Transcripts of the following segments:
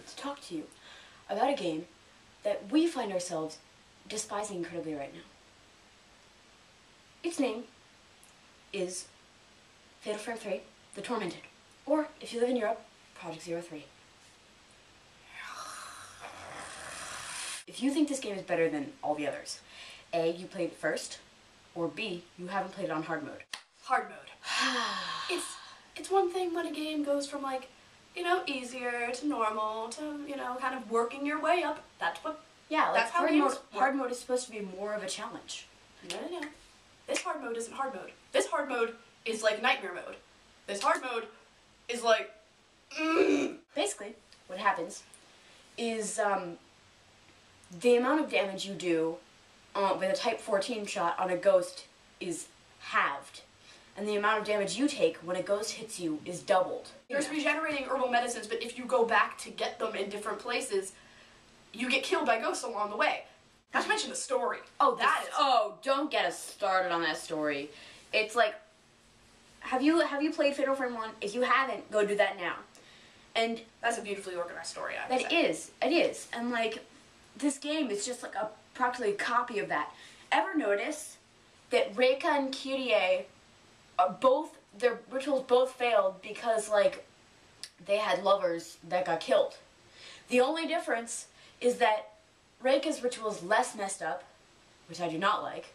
to talk to you about a game that we find ourselves despising incredibly right now. Its name is Fatal Frame 3, The Tormented, or if you live in Europe, Project 03. If you think this game is better than all the others, A, you played it first, or B, you haven't played it on hard mode. Hard mode. It's one thing when a game goes from, like, you know, easier to normal to, you know, kind of working your way up. That's what. Yeah, like that's how hard mode is supposed to be more of a challenge. No. This hard mode isn't hard mode. This hard mode is like nightmare mode. This hard mode is like. Basically, what happens is the amount of damage you do with a Type 14 shot on a ghost is halved. And the amount of damage you take when a ghost hits you is doubled. There's regenerating herbal medicines, but if you go back to get them in different places, you get killed by ghosts along the way. Not to mention the story. Oh, don't get us started on that story. It's like, have you played Fatal Frame 1? If you haven't, go do that now. And that's a beautifully organized story, I would say. It is. And like, this game is just like practically a copy of that. Ever notice that Reika and Kyrie their rituals both failed because, like, they had lovers that got killed. The only difference is that Reika's ritual is less messed up, which I do not like,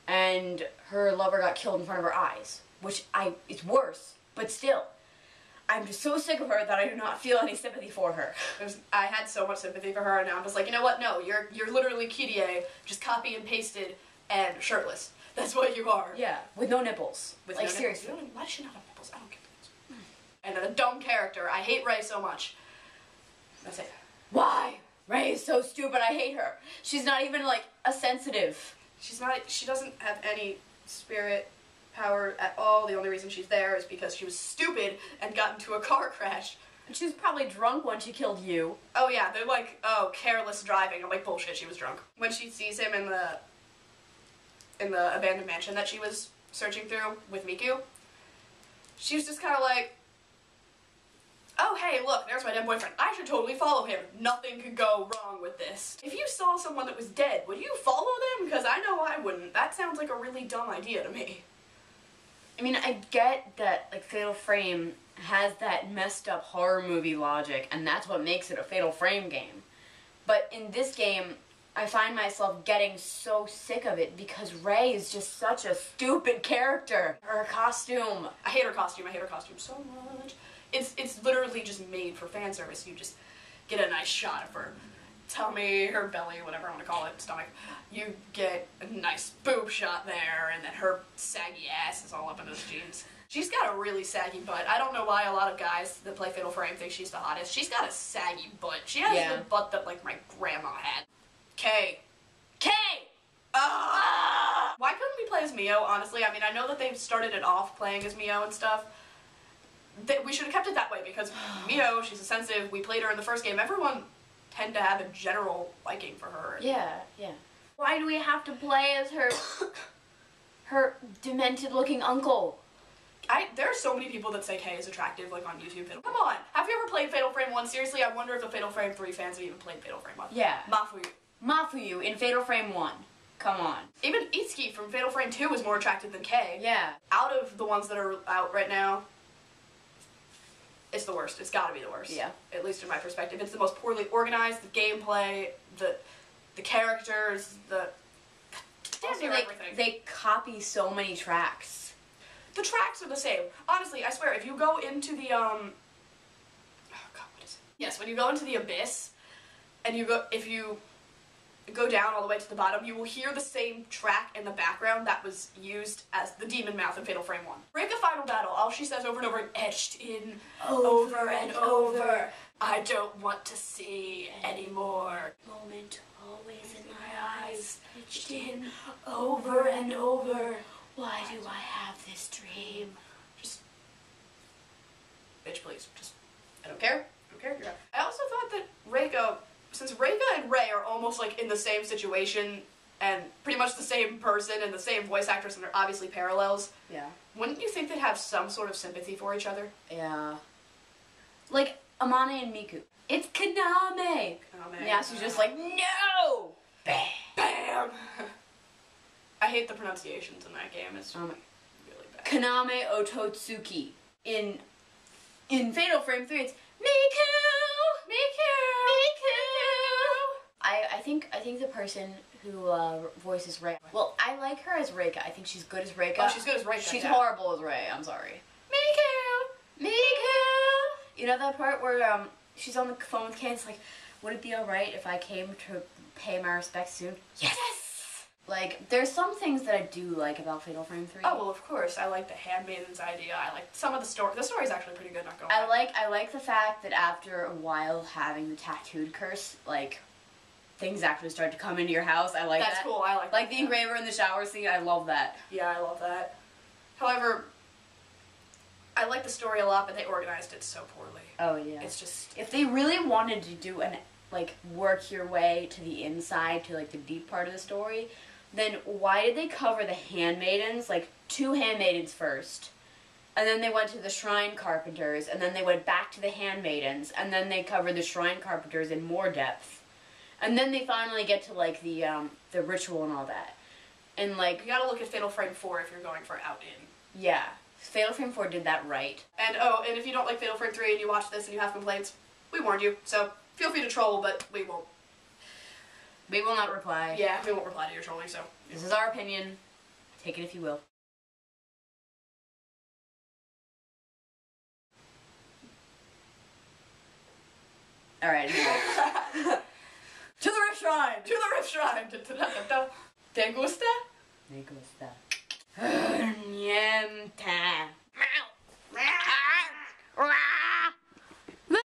and her lover got killed in front of her eyes, which it's worse, but still. I'm just so sick of her that I do not feel any sympathy for her. I had so much sympathy for her, and now I'm just like, you know what, no, you're literally Kyrie, just copy and pasted, and shirtless. That's what you are. Yeah, with no nipples. With like, no seriously. Nipples. Why does she not have nipples? I don't get nipples. And a dumb character. I hate Ray so much. That's it. Why? Ray is so stupid, I hate her. She's not even, like, a sensitive. She doesn't have any spirit power at all. The only reason she's there is because she was stupid and got into a car crash. And she was probably drunk when she killed you. Oh yeah, they're like, oh, careless driving. I'm like, bullshit, she was drunk. When she sees him in the abandoned mansion that she was searching through with Miku, she was just kind of like, oh hey, look, there's my dead boyfriend. I should totally follow him. Nothing could go wrong with this. If you saw someone that was dead, would you follow them? Because I know I wouldn't. That sounds like a really dumb idea to me. I mean, I get that, like, Fatal Frame has that messed up horror movie logic, and that's what makes it a Fatal Frame game. But in this game, I find myself getting so sick of it because Ray is just such a stupid character. Her costume. I hate her costume. I hate her costume so much. It's literally just made for fan service. You just get a nice shot of her tummy, her belly, whatever I want to call it, stomach. You get a nice boob shot there, and then her saggy ass is all up in those jeans. She's got a really saggy butt. I don't know why a lot of guys that play Fatal Frame think she's the hottest. She's got a saggy butt. She has the butt that, like, my grandma had. K. Why couldn't we play as Mio, honestly? I mean, I know that they've started it off playing as Mio and stuff. We should have kept it that way, because Mio, she's a sensitive. We played her in the first game. Everyone tend to have a general liking for her. Yeah. Why do we have to play as her demented-looking uncle? There are so many people that say Kay is attractive, like, on YouTube. Come on! Have you ever played Fatal Frame 1? Seriously, I wonder if the Fatal Frame 3 fans have even played Fatal Frame 1. Yeah. Mafuyu in Fatal Frame 1. Come on. Even Itsuki from Fatal Frame 2 is more attractive than Kay. Yeah. Out of the ones that are out right now, it's the worst. It's gotta be the worst. Yeah. At least in my perspective. It's the most poorly organized, the gameplay, the characters, everything. They copy so many tracks. The tracks are the same. Honestly, I swear, if you go into the, oh god, what is it? Yes, when you go into the abyss, and if you go down all the way to the bottom, you will hear the same track in the background that was used as the Demon Mouth in Fatal Frame 1. Break a final battle, all she says over and over, etched in, over and over, I don't want to see anymore. Moment always in my eyes, etched in, over and over. Why do I have this dream? Just, bitch, please. Just, I don't care. I also thought that Reika, since Reika and Ray are almost like in the same situation and pretty much the same person and the same voice actress and they're obviously parallels. Yeah. Wouldn't you think they'd have some sort of sympathy for each other? Yeah. Like, Amane and Miku. It's Kaname. Yeah, she's just like, no! Bam! Bam! I hate the pronunciations in that game. It's really bad. Kaname Ototsuki. In Fatal Frame 3, it's Miku! Miku! I think the person who voices Rei. Well, I like her as Reika. I think she's good as Reika. Oh, she's good as Reika. She's yeah. horrible as Rei. I'm sorry. Miku! You know that part where she's on the phone with Ken? It's like, would it be alright if I came to pay my respects soon? Yes! Like, there's some things that I do like about Fatal Frame 3. Oh, well, of course. I like the Handmaiden's idea. I like some of the story. The story's actually pretty good, not gonna lie. I like the fact that after a while having the tattooed curse, like, things actually start to come into your house. I like that. That's cool. I like that. Like the engraver in the shower scene, I love that. Yeah, I love that. However, I like the story a lot, but they organized it so poorly. Oh, yeah. It's just... If they really wanted to do work your way to the inside, to, like, the deep part of the story, then why did they cover the handmaidens? Like, 2 handmaidens first. And then they went to the shrine carpenters, and then they went back to the handmaidens, and then they covered the shrine carpenters in more depth. And then they finally get to, like, the ritual and all that. And, like... You gotta look at Fatal Frame 4 if you're going for out-in. Yeah. Fatal Frame 4 did that right. And, and if you don't like Fatal Frame 3 and you watch this and you have complaints, we warned you. So, feel free to troll, but we won't. We will not reply. Yeah, we won't reply to your trolling, so... This is our opinion. Take it if you will. Alright, anyway. To the Rift Shrine! To the Rift Shrine! Te gusta? Me gusta. Niente.